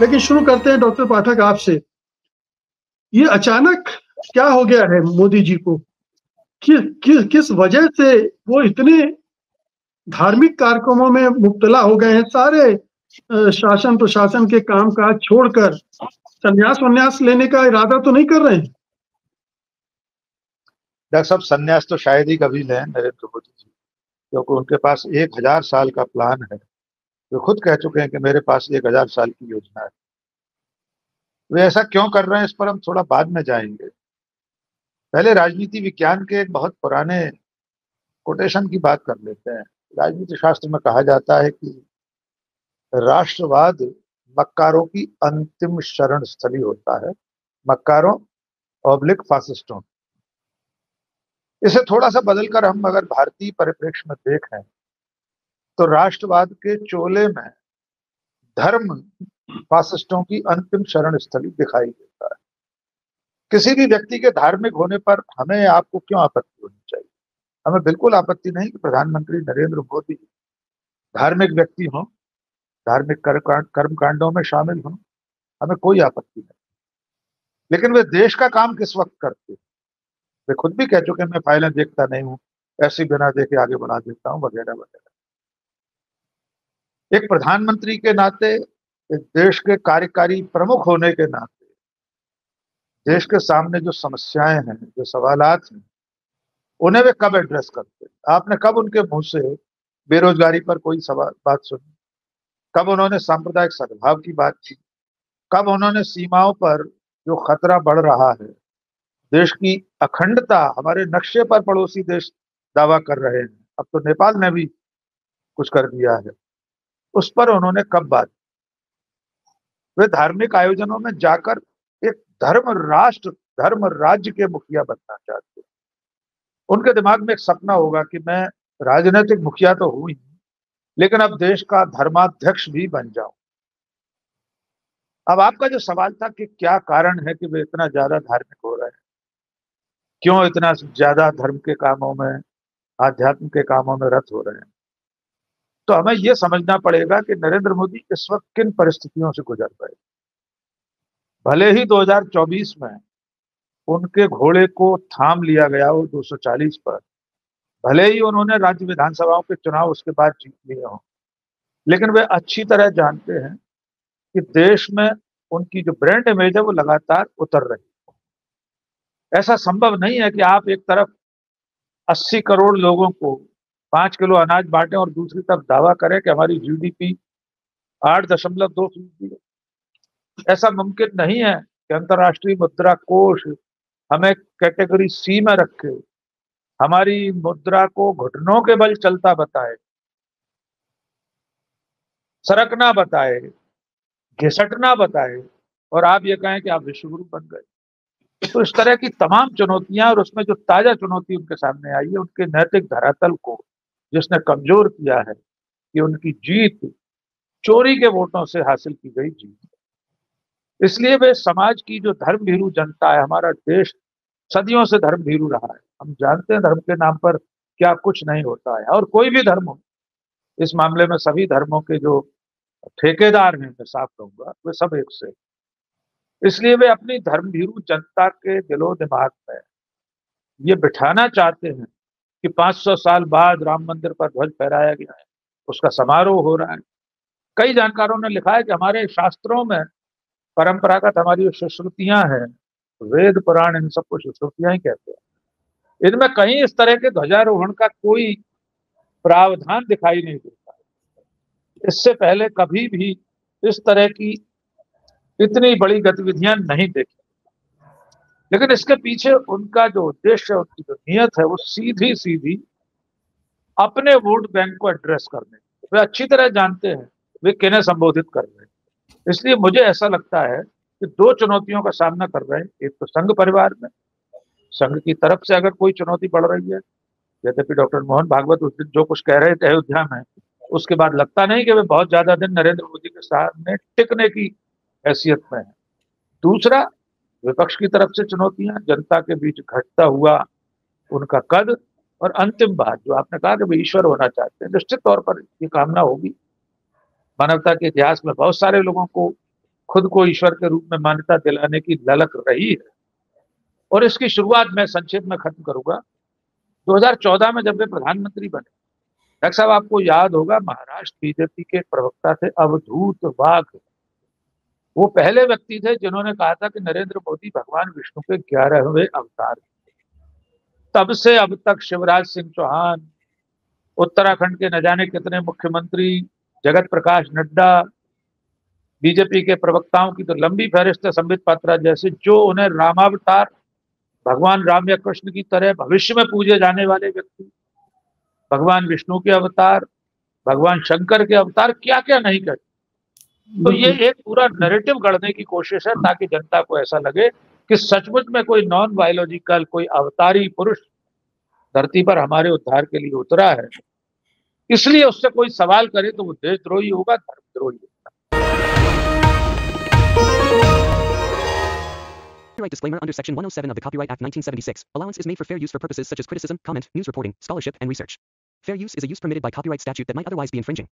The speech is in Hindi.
लेकिन शुरू करते हैं डॉक्टर पाठक आपसे। ये अचानक क्या हो गया है मोदी जी को? किस वजह से वो इतने धार्मिक कार्यक्रमों में मुब्तला हो गए हैं? सारे शासन प्रशासन के काम-काज छोड़कर संन्यास-वन्यास लेने का इरादा तो नहीं कर रहे हैं? डॉक्टर साहब, संन्यास तो शायद ही कभी लें नरेंद्र मोदी जी, क्योंकि उनके पास 1000 साल का प्लान है। वे खुद कह चुके हैं कि मेरे पास 1000 साल की योजना है। वे ऐसा क्यों कर रहे हैं, इस पर हम थोड़ा बाद में जाएंगे। पहले राजनीति विज्ञान के एक बहुत पुराने कोटेशन की बात कर लेते हैं। राजनीति शास्त्र में कहा जाता है कि राष्ट्रवाद मक्कारों की अंतिम शरण स्थली होता है। मक्कारों ऑब्लिक फासिस्टों। इसे थोड़ा सा बदलकर हम अगर भारतीय परिप्रेक्ष्य में देखें तो राष्ट्रवाद के चोले में धर्म फासिस्टों की अंतिम शरण स्थली दिखाई देता है। किसी भी व्यक्ति के धार्मिक होने पर हमें आपको क्यों आपत्ति होनी चाहिए? हमें बिल्कुल आपत्ति नहीं कि प्रधानमंत्री नरेंद्र मोदी धार्मिक व्यक्ति हों, धार्मिक कर्म कांडों में शामिल हों, हमें कोई आपत्ति नहीं। लेकिन वे देश का काम किस वक्त करते हैं? वे खुद भी कह चुके हैं, मैं फाइलें देखता नहीं हूं, ऐसी बिना देखे आगे बढ़ा देता हूं, वगैरह वगैरह। एक प्रधानमंत्री के नाते, एक देश के कार्यकारी प्रमुख होने के नाते, देश के सामने जो समस्याएं हैं, जो सवालात हैं, उन्हें वे कब एड्रेस करते हैं? आपने कब उनके मुंह से बेरोजगारी पर कोई सवाल बात सुनी? कब उन्होंने सांप्रदायिक सद्भाव की बात की? कब उन्होंने सीमाओं पर जो खतरा बढ़ रहा है, देश की अखंडता, हमारे नक्शे पर पड़ोसी देश दावा कर रहे हैं, अब तो नेपाल ने भी कुछ कर दिया है, उस पर उन्होंने कब बात? वे धार्मिक आयोजनों में जाकर एक धर्म राष्ट्र, धर्म राज्य के मुखिया बनना चाहते हैं। उनके दिमाग में एक सपना होगा कि मैं राजनीतिक मुखिया तो हूं ही, लेकिन अब देश का धर्माध्यक्ष भी बन जाऊं। अब आपका जो सवाल था कि क्या कारण है कि वे इतना ज्यादा धार्मिक हो रहे हैं, क्यों इतना ज्यादा धर्म के कामों में, आध्यात्म के कामों में रत हो रहे हैं, तो हमें यह समझना पड़ेगा कि नरेंद्र मोदी इस वक्त किन परिस्थितियों से गुजर रहे हैं। भले ही 2024 में उनके घोड़े को थाम लिया गया हो 240 पर, भले ही उन्होंने राज्य विधानसभाओं के चुनाव उसके बाद जीत लिए हों, लेकिन वे अच्छी तरह जानते हैं कि देश में उनकी जो ब्रांड इमेज है वो लगातार उतर रही है। ऐसा संभव नहीं है कि आप एक तरफ 80 करोड़ लोगों को 5 किलो अनाज बांटें और दूसरी तरफ दावा करें कि हमारी जीडीपी 8.2% है। ऐसा मुमकिन नहीं है कि अंतर्राष्ट्रीय मुद्रा कोष हमें कैटेगरी सी में रखे, हमारी मुद्रा को घुटनों के बल चलता बताए, सरकना बताए, घिसटना बताए, और आप ये कहें कि आप विश्वगुरु बन गए। तो इस तरह की तमाम चुनौतियां, और उसमें जो ताजा चुनौती उनके सामने आई है, उनके नैतिक धरातल को जिसने कमजोर किया है, कि उनकी जीत चोरी के वोटों से हासिल की गई जीत। इसलिए वे समाज की जो धर्म भीरू जनता है, हमारा देश सदियों से धर्म भीरू रहा है, हम जानते हैं धर्म के नाम पर क्या कुछ नहीं होता है, और कोई भी धर्म हो, इस मामले में सभी धर्मों के जो ठेकेदार हैं, मैं साफ कहूंगा, वे सब एक से। इसलिए वे अपनी धर्म भीरू जनता के दिलो दिमाग में ये बिठाना चाहते हैं कि 500 साल बाद राम मंदिर पर ध्वज फहराया गया है, उसका समारोह हो रहा है। कई जानकारों ने लिखा है कि हमारे शास्त्रों में परंपरागत हमारी जो सुश्रुतियां हैं, वेद पुराण, इन सबको सुश्रुतियां ही कहते हैं, इनमें कहीं इस तरह के ध्वजारोहण का कोई प्रावधान दिखाई नहीं देता। इससे पहले कभी भी इस तरह की इतनी बड़ी गतिविधियां नहीं देखी। लेकिन इसके पीछे उनका जो उद्देश्य है, उनकी जो नीयत है, वो सीधी सीधी अपने वोट बैंक को एड्रेस करने। वे अच्छी तरह जानते हैं वे किन्हें संबोधित कर रहे हैं। इसलिए मुझे ऐसा लगता है कि दो चुनौतियों का सामना कर रहे हैं। एक तो संघ परिवार में, संघ की तरफ से अगर कोई चुनौती बढ़ रही है, यद्यपि डॉक्टर मोहन भागवत उस दिन जो कुछ कह रहे थे अयोध्या में, उसके बाद लगता नहीं कि वे बहुत ज्यादा दिन नरेंद्र मोदी के सामने टिकने की हैसियत में है। दूसरा, विपक्ष की तरफ से चुनौतियां, जनता के बीच घटता हुआ उनका कद, और अंतिम बात जो आपने कहा कि वे ईश्वर होना चाहते हैं, निश्चित तौर पर ये कामना होगी। मानवता के इतिहास में बहुत सारे लोगों को खुद को ईश्वर के रूप में मान्यता दिलाने की ललक रही है। और इसकी शुरुआत मैं संक्षेप में खत्म करूंगा। 2014 में जब वे प्रधानमंत्री बने, डॉक्टर साहब आपको याद होगा महाराष्ट्र बीजेपी के प्रवक्ता थे अवधूत वाघ। वो पहले व्यक्ति थे जिन्होंने कहा था कि नरेंद्र मोदी भगवान विष्णु के 11वें अवतार। तब से अब तक शिवराज सिंह चौहान, उत्तराखंड के न जाने कितने मुख्यमंत्री, जगत प्रकाश नड्डा, बीजेपी के प्रवक्ताओं की तो लंबी फहरिस्त है, संबित पात्रा जैसे, जो उन्हें रामावतार, भगवान राम या कृष्ण की तरह भविष्य में पूजे जाने वाले व्यक्ति, भगवान विष्णु के अवतार, भगवान शंकर के अवतार, क्या क्या नहीं कहते। तो ये एक पूरा नैरेटिव गढ़ने की कोशिश है ताकि जनता को ऐसा लगे कि सचमुच में कोई नॉन बायोलॉजिकल, कोई अवतारी पुरुष धरती पर हमारे उद्धार के लिए उतरा है। इसलिए उससे कोई सवाल करे तो वो देशद्रोही होगा, धर्मद्रोही होगा। Copyright disclaimer under Section 107 of the Copyright Act 1976. Allowance is made for fair use for purposes such as criticism, comment, news reporting, scholarship, and research. Fair use is a use permitted by copyright statute that might otherwise be infringing.